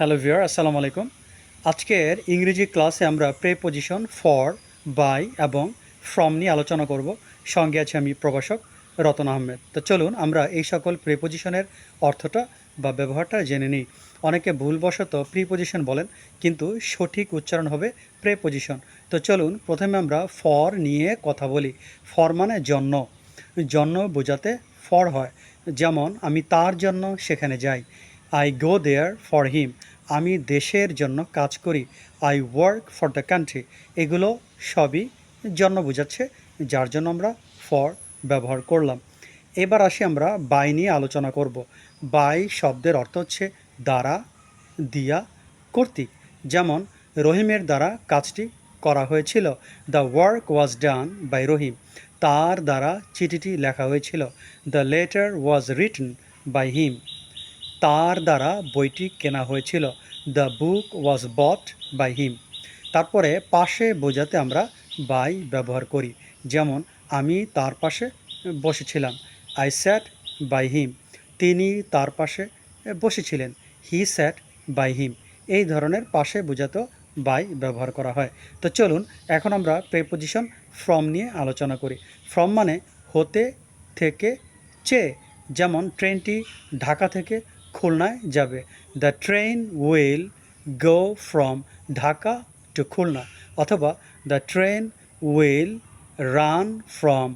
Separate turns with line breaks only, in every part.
Hello viewer, আসসালামু আলাইকুম। আজকের ইংরেজি ক্লাসে আমরা প্রেপোজিশন ফর, বাই এবং ফ্রম নিয়ে আলোচনা করব। সঙ্গে আছে আমি প্রভাষক রতন আহমেদ। তো চলুন আমরা এই সকল প্রেপোজিশনের অর্থটা বা ব্যবহারটা জেনে নিই। অনেকে ভুলবশত প্রিপোজিশন বলেন, কিন্তু সঠিক উচ্চারণ হবে প্রেপোজিশন। তো চলুন প্রথমে আমরা ফর নিয়ে কথা বলি। ফর মানে জন্য, জন্য বোঝাতে ফর হয়। যেমন আমি তার জন্য সেখানে যাই, I go there for him. আমি দেশের জন্য কাজ করি, I work for the country. এগুলো সবই জন্য বোঝাচ্ছে, যার জন্য আমরা ফর ব্যবহার করলাম। এবার আসি আমরা বাই নিয়ে আলোচনা করব। বাই শব্দের অর্থ হচ্ছে দ্বারা, দিয়া, কর্তৃক। যেমন রহিমের দ্বারা কাজটি করা হয়েছিল, the work was done by Rahim. তার দ্বারা চিঠিটি লেখা হয়েছিল, the letter was written by him. তার দ্বারা বইটি কেনা হয়েছিল, the book was bought by him. তারপরে পাশে বোঝাতে আমরা বাই ব্যবহার করি। যেমন আমি তার পাশে বসেছিলাম, আই স্যাট বাই হিম। তিনি তার পাশে বসেছিলেন, হি স্যাট বাই হিম। এই ধরনের পাশে বোঝাতেও বাই ব্যবহার করা হয়। তো চলুন এখন আমরা প্রেপোজিশন ফ্রম নিয়ে আলোচনা করি। ফ্রম মানে হতে, থেকে, চেয়ে। যেমন ট্রেনটি ঢাকা থেকে খুলনায় যাবে, the train will go from Dhaka to Khulna. অথবা the train will run from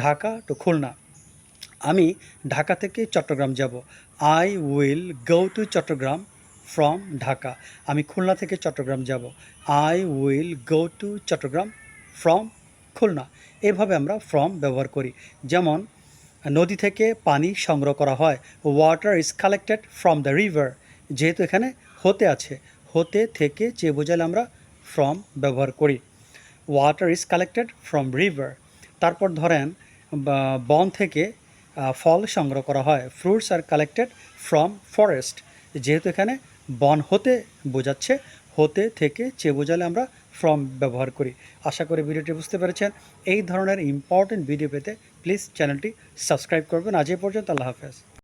Dhaka to Khulna. আমি ঢাকা থেকে চট্টগ্রাম যাব, I will go to Chattogram from Dhaka. আমি খুলনা থেকে চট্টগ্রাম যাব, I will go to Chattogram from Khulna. এভাবে আমরা ফ্রম ব্যবহার করি। যেমন নদী থেকে পানি সংগ্রহ করা হয়, water is collected from the river. যেহেতু এখানে হতে আছে, হতে থেকে চেয়ে বোঝালে আমরা ফ্রম ব্যবহার করি। Water is collected from river. তারপর ধরেন বন থেকে ফল সংগ্রহ করা হয়, fruits are collected from forest. যেহেতু এখানে বন হতে বোঝাচ্ছে, হতে থেকে চেয়ে বোঝালে আমরা ফ্রম ব্যবহার করি। আশা করি ভিডিওটি বুঝতে পেরেছেন। এই ধরনের ইম্পর্টেন্ট ভিডিও পেতে প্লিজ চ্যানেলটি সাবস্ক্রাইব করবেন। আজ এ পর্যন্ত, আল্লাহ হাফেজ।